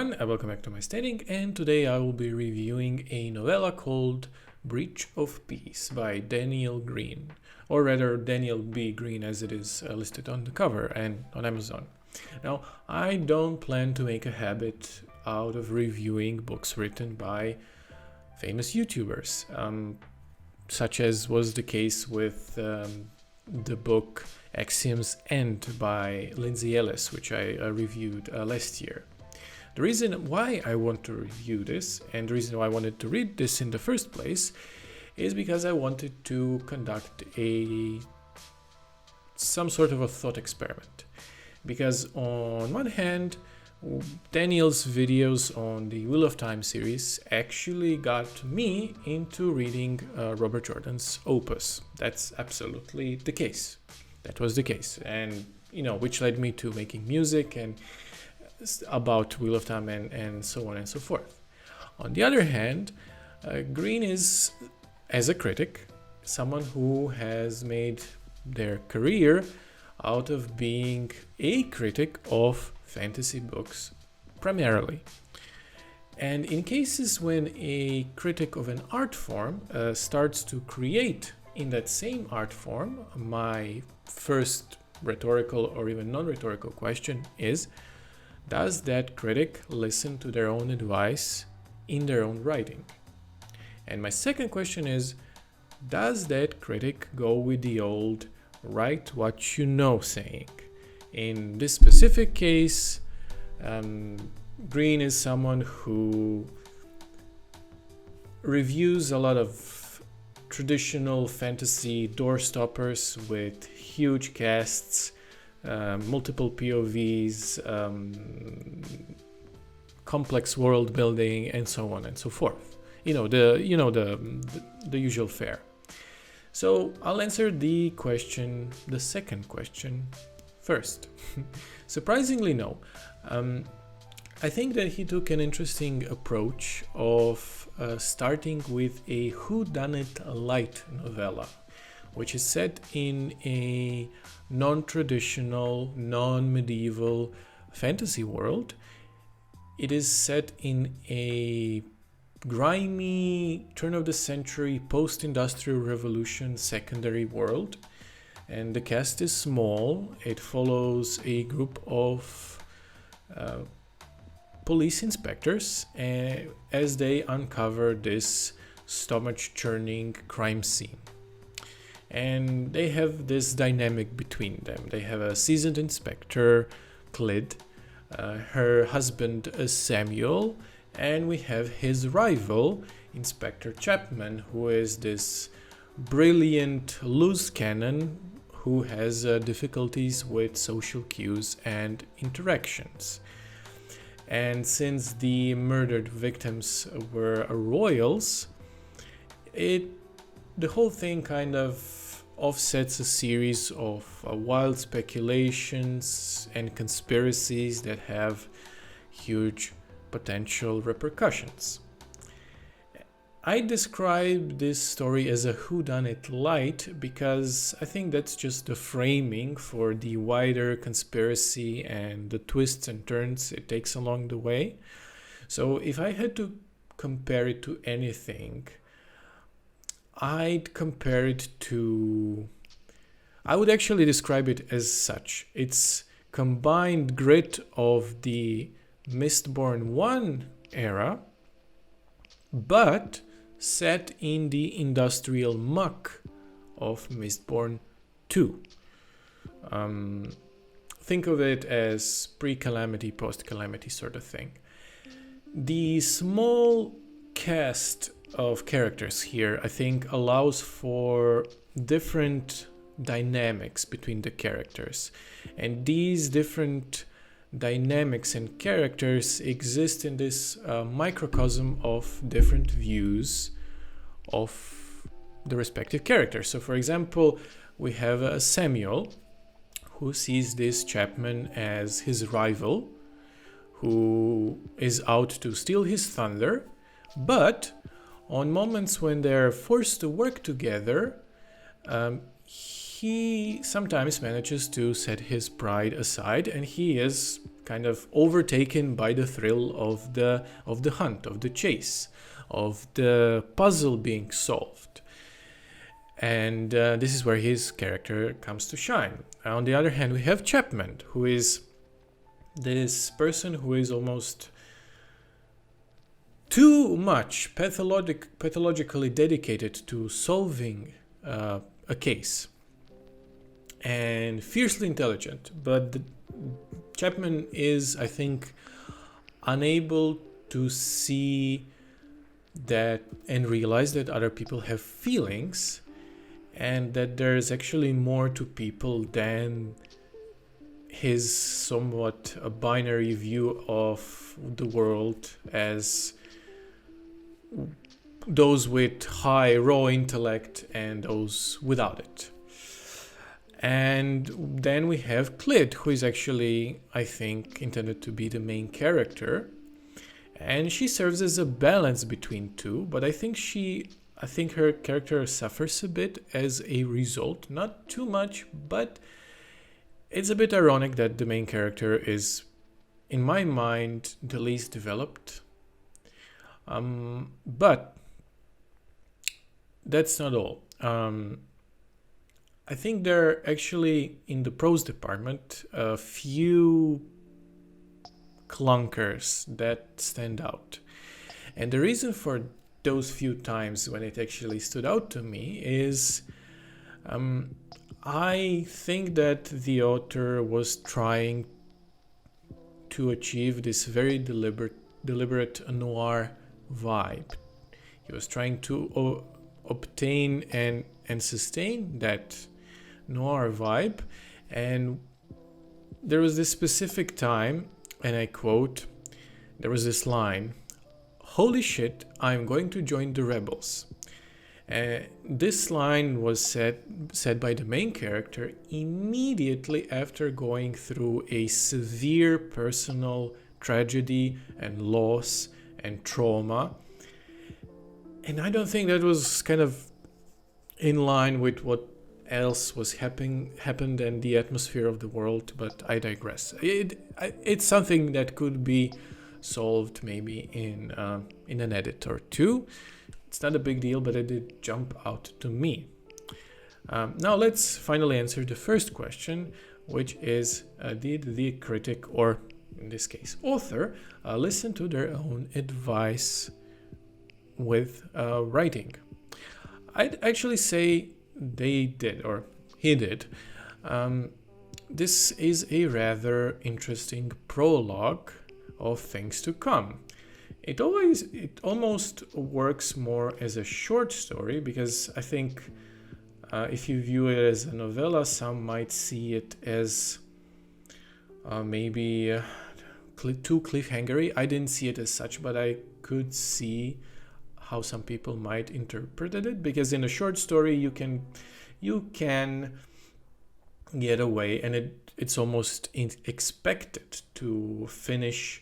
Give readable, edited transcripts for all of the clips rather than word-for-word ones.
everyone, welcome back to my standing, and today I will be reviewing a novella called Breach of Peace by Daniel Greene, or rather Daniel B. Greene as it is listed on the cover and on Amazon. Now, I don't plan to make a habit out of reviewing books written by famous YouTubers, such as was the case with the book Axiom's End by Lindsay Ellis, which I reviewed last year. The reason why I want to review this, and the reason why I wanted to read this in the first place, is because I wanted to conduct some sort of a thought experiment. Because on one hand, Daniel's videos on the Wheel of Time series actually got me into reading Robert Jordan's opus. That's absolutely the case. That was the case, and which led me to making music and about Wheel of Time and so on and so forth. On the other hand, Greene is, as a critic, someone who has made their career out of being a critic of fantasy books primarily. And in cases when a critic of an art form starts to create in that same art form, my first rhetorical or even non-rhetorical question is, does that critic listen to their own advice in their own writing? And my second question is, does that critic go with the old write what you know saying? In this specific case, Greene is someone who reviews a lot of traditional fantasy doorstoppers with huge casts, multiple POVs, complex world building, and so on and so forth. The usual fare. So I'll answer the second question first. Surprisingly, no. I think that he took an interesting approach of starting with a whodunit light novella, which is set in a non-traditional, non-medieval fantasy world. It is set in a grimy turn-of-the-century post-industrial revolution secondary world, and the cast is small. It follows a group of police inspectors as they uncover this stomach-churning crime scene. And they have this dynamic between them. They have a seasoned inspector, Clyd, her husband, Samuel, and we have his rival, Inspector Chapman, who is this brilliant loose cannon who has difficulties with social cues and interactions. And since the murdered victims were royals, the whole thing kind of offsets a series of wild speculations and conspiracies that have huge potential repercussions. I describe this story as a whodunit light because I think that's just the framing for the wider conspiracy and the twists and turns it takes along the way. So if I had to compare it to anything, I would actually describe it as such. It's combined grit of the Mistborn 1 era, but set in the industrial muck of Mistborn 2. Think of it as pre-calamity, post-calamity sort of thing. The small cast of characters here, I think, allows for different dynamics between the characters, and these different dynamics and characters exist in this microcosm of different views of the respective characters. So for example, we have Samuel, who sees this Chapman as his rival, who is out to steal his thunder, but on moments when they're forced to work together, he sometimes manages to set his pride aside, and he is kind of overtaken by the thrill of the hunt, of the chase, of the puzzle being solved. And this is where his character comes to shine. On the other hand, we have Chapman, who is this person who is almost too much pathologically dedicated to solving a case, and fiercely intelligent. But Chapman is, I think, unable to see that and realize that other people have feelings, and that there's actually more to people than his somewhat a binary view of the world as those with high raw intellect and those without it. And then we have Clyd, who is actually, I think, intended to be the main character, and she serves as a balance between two, but I think her character suffers a bit as a result. Not too much, but it's a bit ironic that the main character is, in my mind, the least developed. But that's not all. I think there are actually, in the prose department, a few clunkers that stand out. And the reason for those few times when it actually stood out to me is I think that the author was trying to achieve this very deliberate noir vibe. He was trying to obtain and sustain that noir vibe, and there was this specific time, and I quote, there was this line, "Holy shit, I'm going to join the rebels." This line was said by the main character immediately after going through a severe personal tragedy and loss and trauma. And I don't think that was kind of in line with what else was happened and the atmosphere of the world, but I digress. It's something that could be solved maybe in an edit or two. It's not a big deal, but it did jump out to me. Now let's finally answer the first question, which is, did the critic, or in this case author, listen to their own advice with writing? I'd actually say they did, or he did. This is a rather interesting prologue of things to come. It almost works more as a short story, because I think if you view it as a novella, some might see it as maybe too cliffhangery. I didn't see it as such, but I could see how some people might interpret it, because in a short story you can get away, and it's almost expected to finish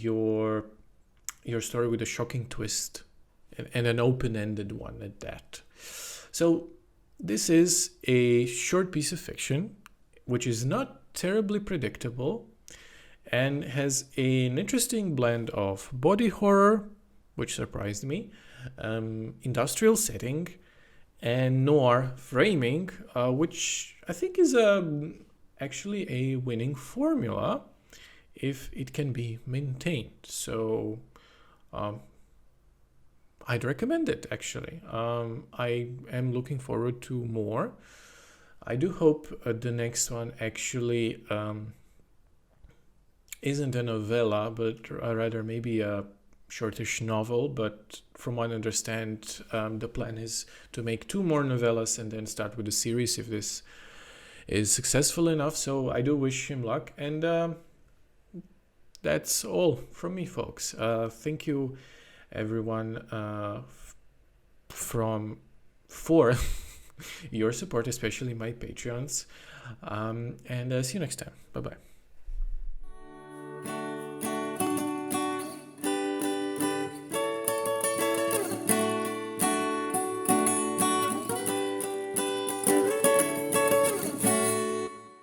your story with a shocking twist and an open-ended one at that. So this is a short piece of fiction which is not terribly predictable and has an interesting blend of body horror, which surprised me, industrial setting, and noir framing, which I think is actually a winning formula if it can be maintained. So I'd recommend it, actually. I am looking forward to more. I do hope the next one actually isn't a novella, but rather maybe a shortish novel. But from what I understand, the plan is to make 2 more novellas and then start with a series if this is successful enough. So I do wish him luck, and that's all from me, folks. Thank you, everyone, for your support, especially my Patreons. And see you next time. Bye-bye.